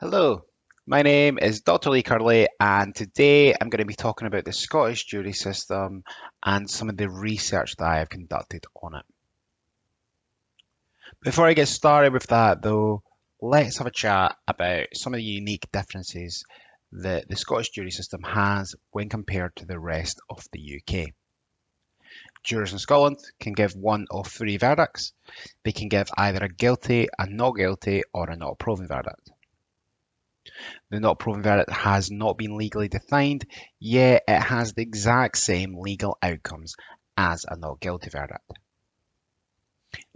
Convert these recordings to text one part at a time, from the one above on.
Hello, my name is Dr. Lee Curley, and today I'm going to be talking about the Scottish jury system and some of the research that I have conducted on it. Before I get started with that, though, let's have a chat about some of the unique differences that the Scottish jury system has when compared to the rest of the UK. Jurors in Scotland can give one of three verdicts. They can give either a guilty, a not guilty, or a not proven verdict. The not proven verdict has not been legally defined, yet it has the exact same legal outcomes as a not guilty verdict.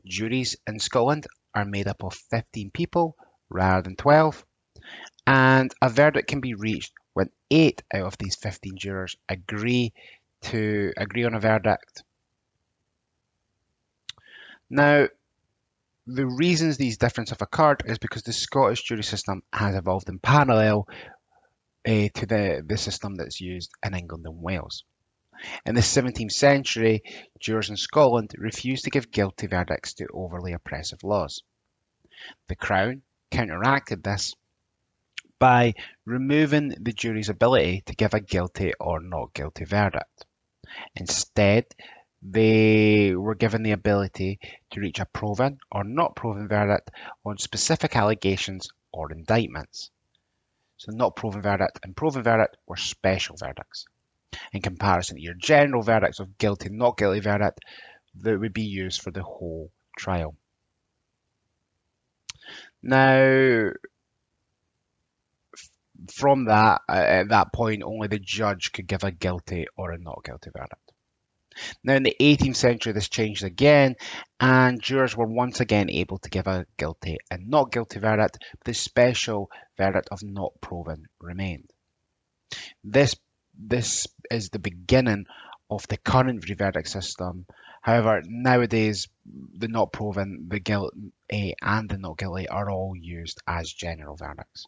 Juries in Scotland are made up of 15 people rather than 12, and a verdict can be reached when 8 out of these 15 jurors agree on a verdict. Now, the reasons these differences have occurred is because the Scottish jury system has evolved in parallel to the system that's used in England and Wales. In the 17th century, jurors in Scotland refused to give guilty verdicts to overly oppressive laws. The Crown counteracted this by removing the jury's ability to give a guilty or not guilty verdict. Instead, they were given the ability to reach a proven or not proven verdict on specific allegations or indictments. So not proven verdict and proven verdict were special verdicts. In comparison to your general verdicts of guilty, not guilty verdict that would be used for the whole trial. Now, from that, at that point, only the judge could give a guilty or a not guilty verdict. Now, in the 18th century, this changed again, and jurors were once again able to give a guilty and not guilty verdict, but the special verdict of not proven remained. This is the beginning of the current verdict system. However, nowadays, the not proven, the guilty, and the not guilty are all used as general verdicts.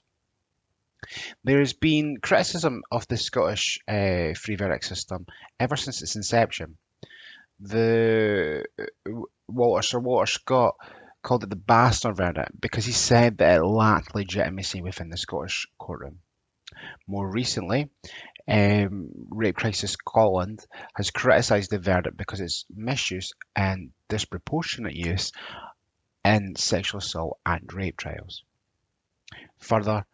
There has been criticism of the Scottish free verdict system ever since its inception. The Sir Walter Scott called it the bastard verdict because he said that it lacked legitimacy within the Scottish courtroom. More recently, Rape Crisis Scotland has criticised the verdict because its misuse and disproportionate use in sexual assault and rape trials. Further,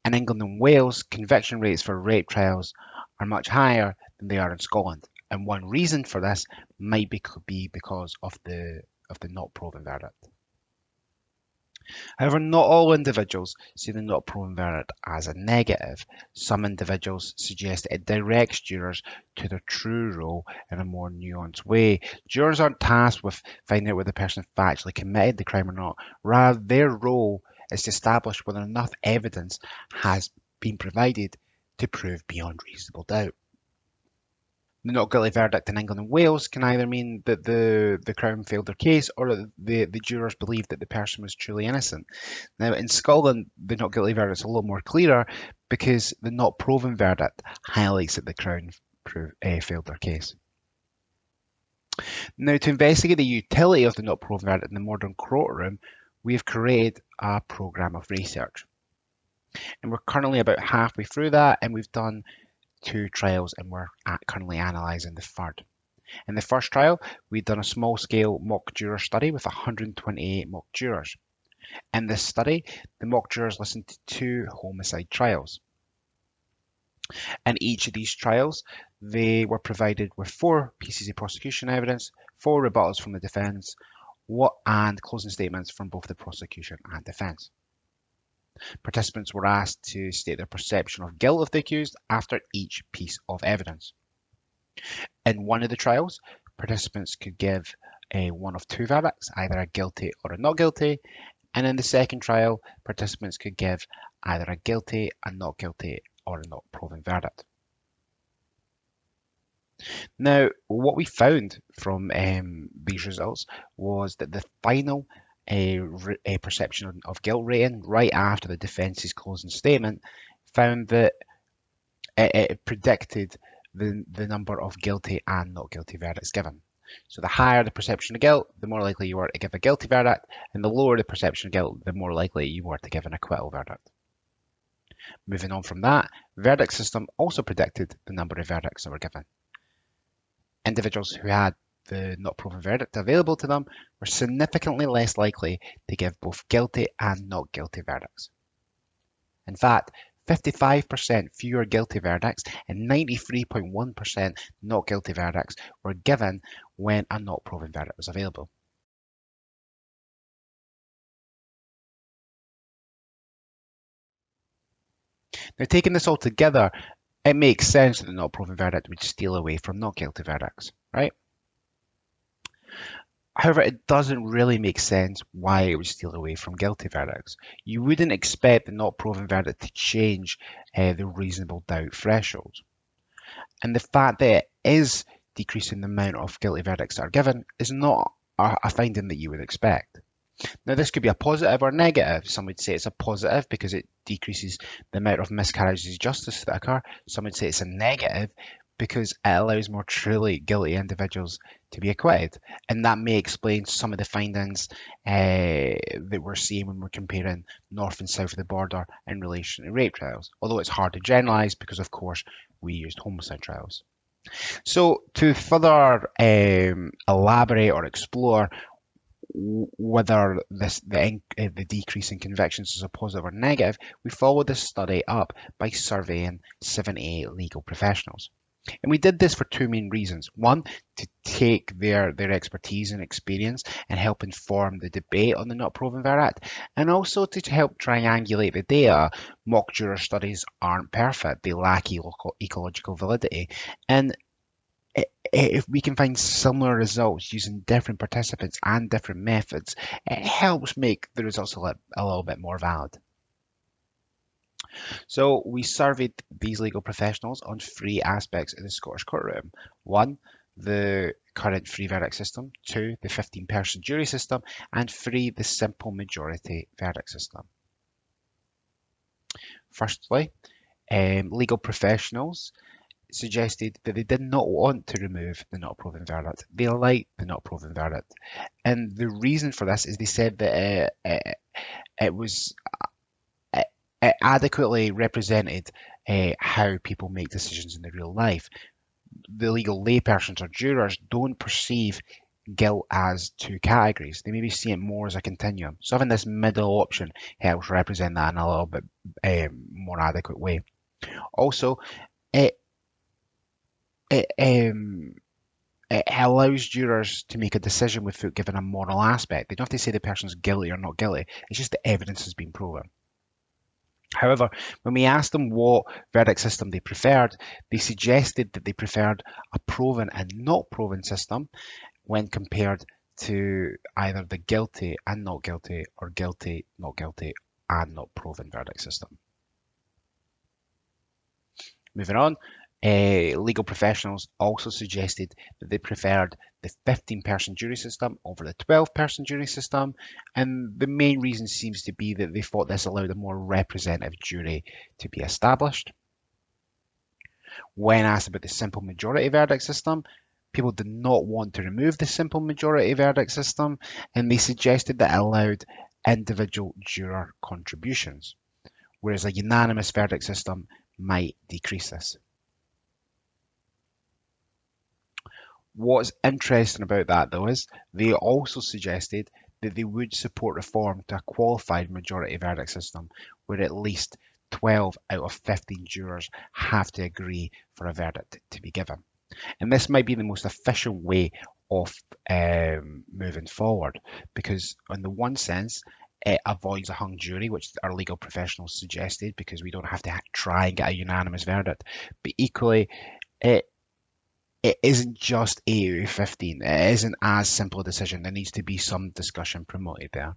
in England and Wales, conviction rates for rape trials are much higher than they are in Scotland, and one reason for this might be because of the not proven verdict. However, not all individuals see the not proven verdict as a negative. Some individuals suggest it directs jurors to their true role in a more nuanced way. Jurors aren't tasked with finding out whether the person factually committed the crime or not. Rather, their role is to establish whether enough evidence has been provided to prove beyond reasonable doubt. The not guilty verdict in England and Wales can either mean that the Crown failed their case or that the jurors believed that the person was truly innocent. Now, in Scotland, the not guilty verdict is a little more clearer because the not proven verdict highlights that the Crown failed their case. Now, to investigate the utility of the not proven verdict in the modern courtroom, we have created a programme of research. And we're currently about halfway through that, and we've done 2 trials and we're currently analysing the third. In the first trial, we'd done a small-scale mock juror study with 128 mock jurors. In this study, the mock jurors listened to 2 homicide trials. In each of these trials, they were provided with 4 pieces of prosecution evidence, 4 rebuttals from the defence, and closing statements from both the prosecution and defence. Participants were asked to state their perception of guilt of the accused after each piece of evidence. In one of the trials, participants could give one of 2 verdicts, either a guilty or a not guilty, and in the second trial, participants could give either a guilty, a not guilty, or a not proven verdict. Now, what we found from these results was that the final a perception of guilt rating right after the defence's closing statement found that it predicted the number of guilty and not guilty verdicts given. So the higher the perception of guilt, the more likely you were to give a guilty verdict, and the lower the perception of guilt, the more likely you were to give an acquittal verdict. Moving on from that, verdict system also predicted the number of verdicts that were given. Individuals who had the not proven verdict available to them were significantly less likely to give both guilty and not guilty verdicts. In fact, 55% fewer guilty verdicts and 93.1% not guilty verdicts were given when a not proven verdict was available. Now, taking this all together, it makes sense that the not proven verdict would steal away from not guilty verdicts, right? However, it doesn't really make sense why it would steal away from guilty verdicts. You wouldn't expect the not proven verdict to change the reasonable doubt threshold. And the fact that it is decreasing the amount of guilty verdicts that are given is not a finding that you would expect. Now, this could be a positive or negative. Some would say it's a positive because it decreases the amount of miscarriages of justice that occur. Some would say it's a negative because it allows more truly guilty individuals to be acquitted. And that may explain some of the findings that we're seeing when we're comparing north and south of the border in relation to rape trials. Although it's hard to generalise because, of course, we used homicide trials. So to further elaborate or explore whether the decrease in convictions is a positive or negative, we followed this study up by surveying 78 legal professionals. And we did this for two main reasons. One, to take their expertise and experience and help inform the debate on the not proven verdict, and also to help triangulate the data. Mock juror studies aren't perfect, they lack ecological validity. And if we can find similar results using different participants and different methods, it helps make the results a little bit more valid. So we surveyed these legal professionals on three aspects of the Scottish courtroom. One, the current free verdict system. Two, the 15-person jury system. And three, the simple majority verdict system. Firstly, legal professionals suggested that they did not want to remove the not proven verdict. They liked the not proven verdict. And the reason for this is they said that it adequately represented how people make decisions in their real life. The legal laypersons or jurors don't perceive guilt as two categories. They maybe see it more as a continuum. So having this middle option helps represent that in a little bit more adequate way. Also, it allows jurors to make a decision without giving a moral aspect. They don't have to say the person's guilty or not guilty. It's just the evidence has been proven. However, when we asked them what verdict system they preferred, they suggested that they preferred a proven and not proven system when compared to either the guilty and not guilty or guilty, not guilty and not proven verdict system. Moving on, legal professionals also suggested that they preferred the 15-person jury system over the 12-person jury system, and the main reason seems to be that they thought this allowed a more representative jury to be established. When asked about the simple majority verdict system, people did not want to remove the simple majority verdict system, and they suggested that it allowed individual juror contributions, whereas a unanimous verdict system might decrease this. What's interesting about that, though, is they also suggested that they would support reform to a qualified majority verdict system, where at least 12 out of 15 jurors have to agree for a verdict to be given. And this might be the most efficient way of moving forward, because in the one sense, it avoids a hung jury, which our legal professionals suggested, because we don't have to try and get a unanimous verdict. But equally, it isn't just 8 out of 15. It isn't as simple a decision. There needs to be some discussion promoted there.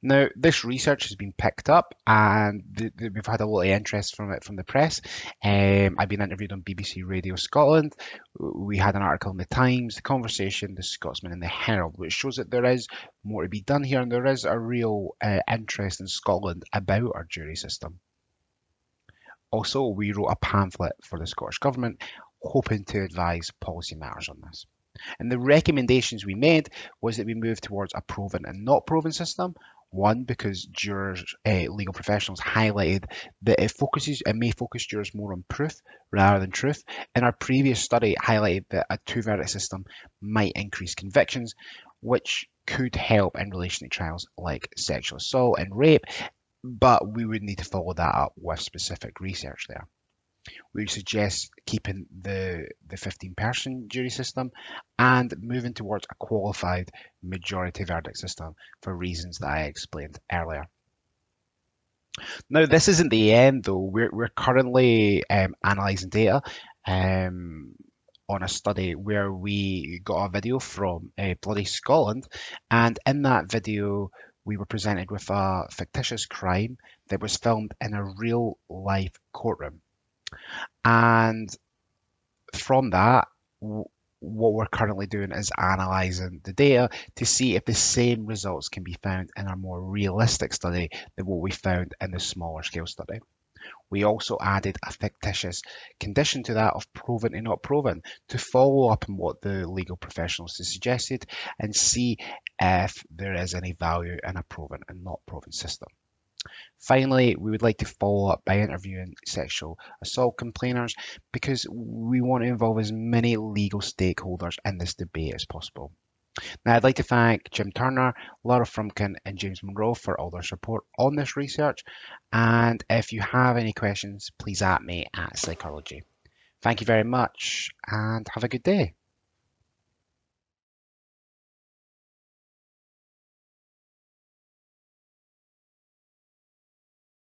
Now, this research has been picked up and we've had a lot of interest from it from the press. I've been interviewed on BBC Radio Scotland. We had an article in the Times, The Conversation, The Scotsman and The Herald, which shows that there is more to be done here and there is a real interest in Scotland about our jury system. Also, we wrote a pamphlet for the Scottish Government hoping to advise policy matters on this. And the recommendations we made was that we move towards a proven and not proven system, One, because jurors, legal professionals highlighted that it may focus jurors more on proof rather than truth. And our previous study highlighted that a two-verdict system might increase convictions, which could help in relation to trials like sexual assault and rape, but we would need to follow that up with specific research there. We suggest keeping the 15-person jury system and moving towards a qualified majority verdict system for reasons that I explained earlier. Now, this isn't the end, though. We're currently analysing data on a study where we got a video from Bloody Scotland, and in that video, we were presented with a fictitious crime that was filmed in a real life courtroom. And from that, what we're currently doing is analysing the data to see if the same results can be found in a more realistic study than what we found in the smaller scale study. We also added a fictitious condition to that of proven and not proven to follow up on what the legal professionals have suggested and see if there is any value in a proven and not proven system. Finally, we would like to follow up by interviewing sexual assault complainers because we want to involve as many legal stakeholders in this debate as possible. Now, I'd like to thank Jim Turner, Laura Frumkin, and James Monroe for all their support on this research. And if you have any questions, please at me at Psychology. Thank you very much and have a good day.